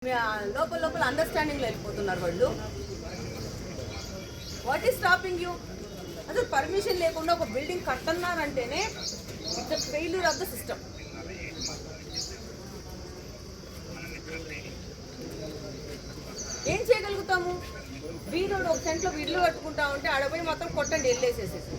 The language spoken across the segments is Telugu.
లోపల లోపల అండర్స్టాండింగ్లో వెళ్ళిపోతున్నారు వాళ్ళు. What is stopping you? అసలు పర్మిషన్ లేకుండా ఒక బిల్డింగ్ కట్టన్నారంటేనే it's the failure of the system. ఏం చేయగలుగుతాము? వీధోడు ఒక సెంట్లో ఇల్లు కట్టుకుంటా ఉంటే ఆడపోయి మొత్తం కొట్టండి వెళ్ళేసేసేసి.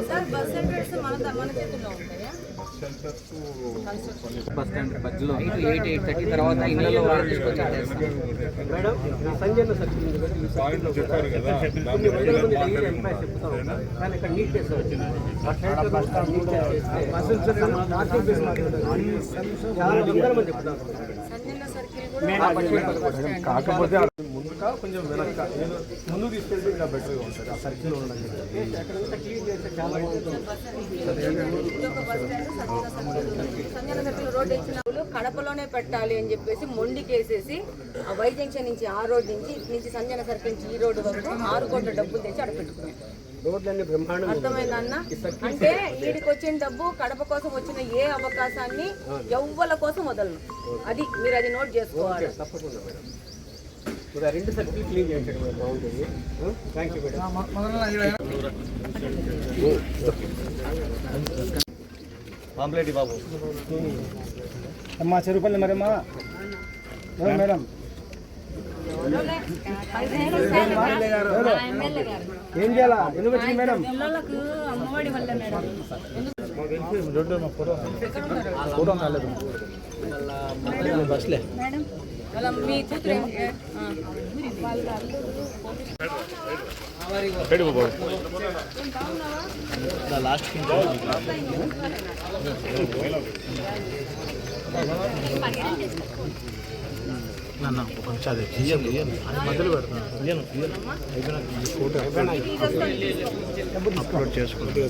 సార్ బస్ సెంటర్స్ మన చేతుల్లో ఉంటాయా? బస్ స్టాండ్ మధ్యలో 8:30 తర్వాత ఇళ్ళలో కాకపోతే ముందుగా కొంచెం వెనక ముందు తీసుకెళ్తే ఇంకా బెటర్గా ఉంటుంది. ఆ సర్కిల్ ఉండడం రోడ్ ఇచ్చిన కడపలోనే పెట్టాలి అని చెప్పేసి మొండికేసేసి ఆ వై జంక్షన్ నుంచి ఆ రోడ్ నుంచి సంజన సర్కిల్ నుంచి ఈ రోడ్డు వరకు 6 కోట్ల డబ్బులు తెచ్చి అక్కడ పెట్టుకున్నాం. అర్థమైందన్న? అంటే వీడికి వచ్చిన డబ్బు కడప కోసం వచ్చిన ఏ అవకాశాన్ని ఎవ్వల కోసం వదలను. అది మీరు అది నోట్ చేసుకోవాలి. తప్పకుండా మేడం. రెండు సర్కిల్ క్లీన్ చేయండి బాగుంటుంది. Thank you madam. పాంప్లెట్ బాబు అమ్మా చెరుపల్లి మరమ్మా మేడం ఏం చేయాలా? ఎందుకు వచ్చింది మేడం? బస్లే మీ కూతురు లాస్ట్ కొంచెం అది మొదలు పెడతాను ఫోటో అప్లోడ్ చేసుకుంటే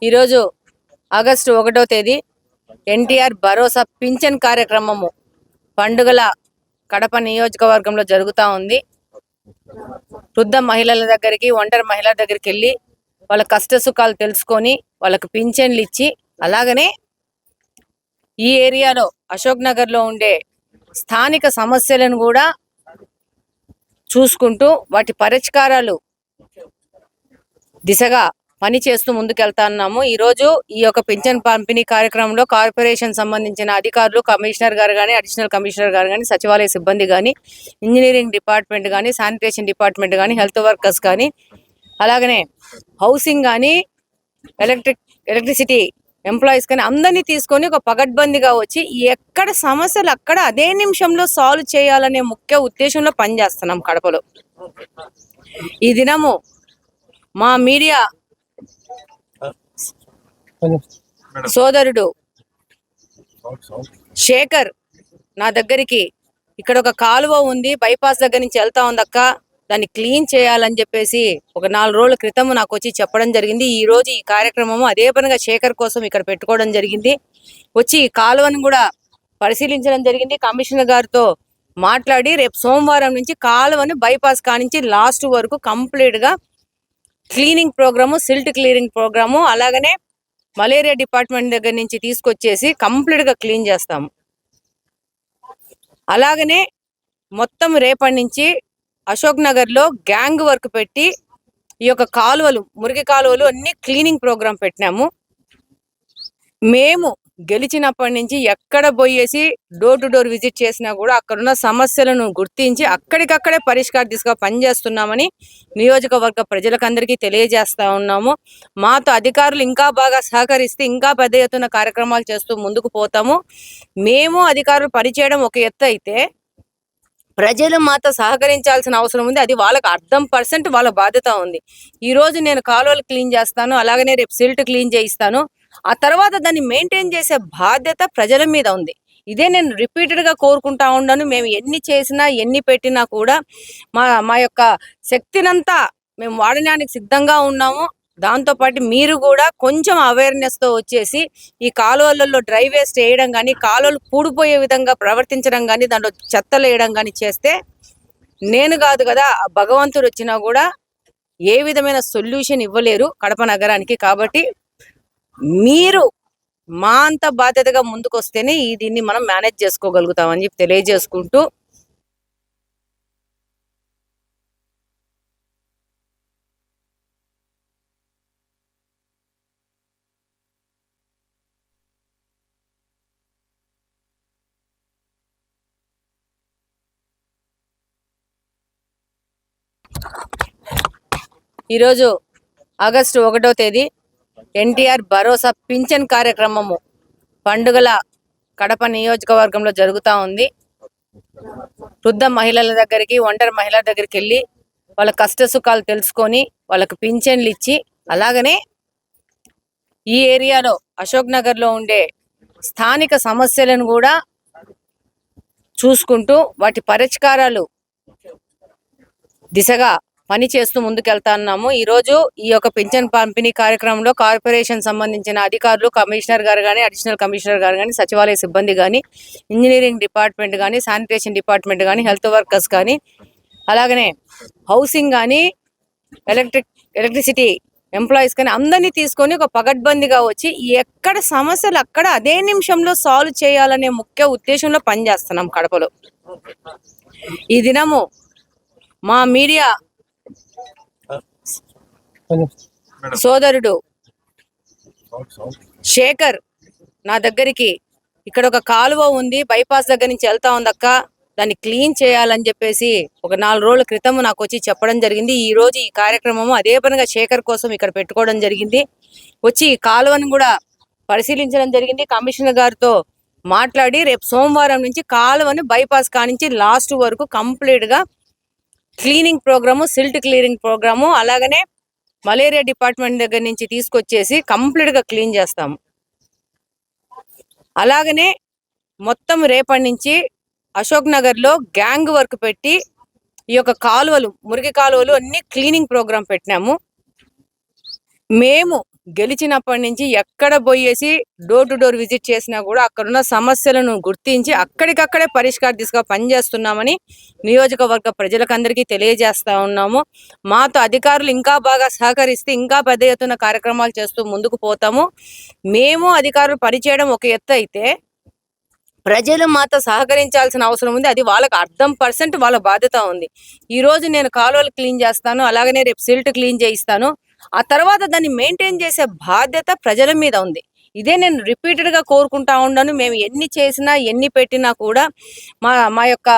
ఈరోజు ఆగస్టు 1వ తేదీ ఎన్టీఆర్ భరోసా పింఛన్ కార్యక్రమము పండుగల కడప నియోజకవర్గంలో జరుగుతూ ఉంది. వృద్ధ మహిళల దగ్గరికి, ఒంటరి మహిళల దగ్గరికి వెళ్ళి వాళ్ళ కష్ట సుఖాలు తెలుసుకొని వాళ్ళకు పింఛన్లు ఇచ్చి, అలాగనే ఈ ఏరియాలో అశోక్ నగర్లో ఉండే స్థానిక సమస్యలను కూడా చూసుకుంటూ వాటి పరిష్కారాలు దిశగా పని చేస్తూ ముందుకెళ్తున్నాము. ఈరోజు ఈ యొక్క పింఛన్ పంపిణీ కార్యక్రమంలో కార్పొరేషన్ సంబంధించిన అధికారులు, కమిషనర్ గారు కానీ, అడిషనల్ కమిషనర్ గారు కానీ, సచివాలయ సిబ్బంది కానీ, ఇంజనీరింగ్ డిపార్ట్మెంట్ కానీ, శానిటేషన్ డిపార్ట్మెంట్ కానీ, హెల్త్ వర్కర్స్ కానీ, అలాగనే హౌసింగ్ కానీ, ఎలక్ట్రిసిటీ ఎంప్లాయీస్ కానీ అందరినీ తీసుకొని ఒక పగడ్బందీగా వచ్చి ఎక్కడ సమస్యలు అక్కడ అదే నిమిషంలో సాల్వ్ చేయాలనే ముఖ్య ఉద్దేశంలో పనిచేస్తున్నాం కడపలో. ఈ దినము మా మీడియా సోదరుడు శేఖర్ నా దగ్గరికి ఇక్కడ ఒక కాలువ ఉంది, బైపాస్ దగ్గర నుంచి వెళ్తా ఉంది అక్క, దాన్ని క్లీన్ చేయాలని చెప్పేసి ఒక 4 రోజుల క్రితం నాకు వచ్చి చెప్పడం జరిగింది. ఈ రోజు ఈ కార్యక్రమము అదే పనిగా శేఖర్ కోసం ఇక్కడ పెట్టుకోవడం జరిగింది. వచ్చి ఈ కాలువను కూడా పరిశీలించడం జరిగింది. కమిషనర్ గారితో మాట్లాడి రేపు సోమవారం నుంచి కాలువను బైపాస్ కానించి లాస్ట్ వరకు కంప్లీట్ గా cleaning programme, silt clearing programme, అలాగనే మలేరియా డిపార్ట్మెంట్ దగ్గర నుంచి తీసుకొచ్చేసి కంప్లీట్ గా క్లీన్ చేస్తాము. అలాగనే మొత్తం రేపటి నుంచి అశోక్ నగర్ లో గ్యాంగ్ వర్క్ పెట్టి ఈ యొక్క కాలువలు, మురికి కాలువలు అన్ని క్లీనింగ్ ప్రోగ్రామ్ పెట్టినాము. మేము గెలిచినప్పటి నుంచి ఎక్కడ పోయేసి డోర్ టు డోర్ విజిట్ చేసినా కూడా అక్కడున్న సమస్యలను గుర్తించి అక్కడికక్కడే పరిష్కార దిశగా పనిచేస్తున్నామని నియోజకవర్గ ప్రజలకందరికీ తెలియజేస్తా ఉన్నాము. మాతో అధికారులు ఇంకా బాగా సహకరిస్తే ఇంకా పెద్ద ఎత్తున కార్యక్రమాలు చేస్తూ ముందుకు పోతాము. మేము అధికారులు పనిచేయడం ఒక ఎత్తు అయితే ప్రజలు మాతో సహకరించాల్సిన అవసరం ఉంది. అది వాళ్ళకి 100% వాళ్ళ బాధ్యత ఉంది. ఈ రోజు నేను కాలువలు క్లీన్ చేస్తాను, అలాగనే రేపు సిల్ట్ క్లీన్ చేయిస్తాను. ఆ తర్వాత దాన్ని మెయింటైన్ చేసే బాధ్యత ప్రజల మీద ఉంది. ఇదే నేను రిపీటెడ్ గా కోరుకుంటా ఉన్నాను. మేము ఎన్ని చేసినా ఎన్ని పెట్టినా కూడా మా యొక్క శక్తినంతా మేము వాడడానికి సిద్ధంగా ఉన్నాము. దాంతో పాటు మీరు కూడా కొంచెం అవేర్నెస్ తో వచ్చేసి ఈ కాలువలలో డ్రై వేస్ట్ వేయడం కానీ, కాలువలు పూడిపోయే విధంగా ప్రవర్తించడం కానీ, దాంట్లో చెత్తలు వేయడం కానీ చేస్తే నేను కాదు కదా, భగవంతుడు వచ్చినా కూడా ఏ విధమైన సొల్యూషన్ ఇవ్వలేరు కడప నగరానికి. కాబట్టి మీరు మా అంత బాధ్యతగా ముందుకు వస్తేనే దీన్ని మనం మేనేజ్ చేసుకోగలుగుతామని చెప్పి తెలియజేసుకుంటూ ఈరోజు ఆగస్టు 1వ తేదీ ఎన్టీఆర్ భరోసా పింఛన్ కార్యక్రమము పండుగల కడప నియోజకవర్గంలో జరుగుతూ ఉంది. వృద్ధ మహిళల దగ్గరికి, ఒంటరి మహిళల దగ్గరికి వెళ్ళి వాళ్ళ కష్ట సుఖాలు తెలుసుకొని వాళ్ళకు పింఛన్లు ఇచ్చి, అలాగనే ఈ ఏరియాలో అశోక్ నగర్ లో ఉండే స్థానిక సమస్యలను కూడా చూసుకుంటూ వాటి పరిష్కారాలు దిశగా పని చేస్తూ ముందుకెళ్తున్నాము. ఈ రోజు ఈ యొక్క పింఛన్ పంపిణీ కార్యక్రమంలో కార్పొరేషన్ సంబంధించిన అధికారులు, కమిషనర్ గారు కానీ, అడిషనల్ కమిషనర్ గారు కానీ, సచివాలయ సిబ్బంది కానీ, ఇంజనీరింగ్ డిపార్ట్మెంట్ కానీ, శానిటేషన్ డిపార్ట్మెంట్ కానీ, హెల్త్ వర్కర్స్ కానీ, అలాగనే హౌసింగ్ కానీ, ఎలక్ట్రిసిటీ ఎంప్లాయీస్ కానీ అందరినీ తీసుకొని ఒక పగడ్బందీగా వచ్చి ఎక్కడ సమస్యలు అక్కడ అదే నిమిషంలో సాల్వ్ చేయాలనే ముఖ్య ఉద్దేశంలో పనిచేస్తున్నాం కడపలో. ఈ దినము మా మీడియా సోదరుడు శేఖర్ నా దగ్గరికి ఇక్కడ ఒక కాలువ ఉంది, బైపాస్ దగ్గర నుంచి వెళ్తా ఉంది అక్క, దాన్ని క్లీన్ చేయాలని చెప్పేసి ఒక 4 రోజుల క్రితం నాకు వచ్చి చెప్పడం జరిగింది. ఈ రోజు ఈ కార్యక్రమము అదే పనిగా శేఖర్ కోసం ఇక్కడ పెట్టుకోవడం జరిగింది. వచ్చి ఈ కాలువను కూడా పరిశీలించడం జరిగింది. కమిషనర్ గారితో మాట్లాడి రేపు సోమవారం నుంచి కాలువను బైపాస్ కానించి లాస్ట్ వరకు కంప్లీట్ గా cleaning programme, silt clearing programme, అలాగనే మలేరియా డిపార్ట్మెంట్ దగ్గర నుంచి తీసుకొచ్చేసి కంప్లీట్ గా క్లీన్ చేస్తాము. అలాగనే మొత్తం రేపటి నుంచి అశోక్ నగర్ లో గ్యాంగ్ వర్క్ పెట్టి ఈ యొక్క కాలువలు, మురికి కాలువలు అన్ని క్లీనింగ్ ప్రోగ్రామ్ పెట్టినాము. మేము గెలిచినప్పటి నుంచి ఎక్కడ పోయేసి డోర్ టు డోర్ విజిట్ చేసినా కూడా అక్కడున్న సమస్యలను గుర్తించి అక్కడికక్కడే పరిష్కార దిశగా పనిచేస్తున్నామని నియోజకవర్గ ప్రజలకందరికీ తెలియజేస్తా ఉన్నాము. మాతో అధికారులు ఇంకా బాగా సహకరిస్తే ఇంకా పెద్ద ఎత్తున కార్యక్రమాలు చేస్తూ ముందుకు పోతాము. మేము అధికారులు పనిచేయడం ఒక ఎత్తు అయితే ప్రజలు మాతో సహకరించాల్సిన అవసరం ఉంది. అది వాళ్ళకి 100% వాళ్ళ బాధ్యత ఉంది. ఈ రోజు నేను కాలువలు క్లీన్ చేస్తాను, అలాగనే రేపు సిల్ట్ క్లీన్ చేయిస్తాను. ఆ తర్వాత దాన్ని మెయింటైన్ చేసే బాధ్యత ప్రజల మీద ఉంది. ఇదే నేను రిపీటెడ్ గా కోరుకుంటా ఉన్నాను. మేము ఎన్ని చేసినా ఎన్ని పెట్టినా కూడా మా యొక్క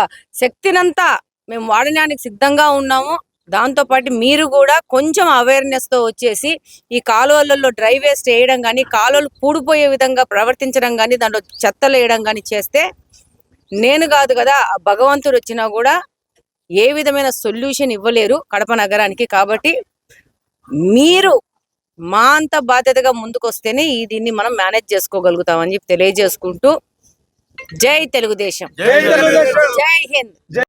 శక్తినంతా మేము వాడడానికి సిద్ధంగా ఉన్నాము. దాంతో పాటు మీరు కూడా కొంచెం అవేర్నెస్ తో వచ్చేసి ఈ కాలువలలో డ్రై వేస్ట్ వేయడం కానీ, కాలువలు పూడిపోయే విధంగా ప్రవర్తించడం కానీ, దాంట్లో చెత్తలు వేయడం కానీ చేస్తే నేను కాదు కదా, భగవంతుడు వచ్చినా కూడా ఏ విధమైన సొల్యూషన్ ఇవ్వలేరు కడప నగరానికి. కాబట్టి మీరు మా అంత బాధ్యతగా ముందుకు వస్తేనే దీన్ని మనం మేనేజ్ చేసుకోగలుగుతామని చెప్పి తెలియజేసుకుంటూ జై తెలుగుదేశం, జై హింద్.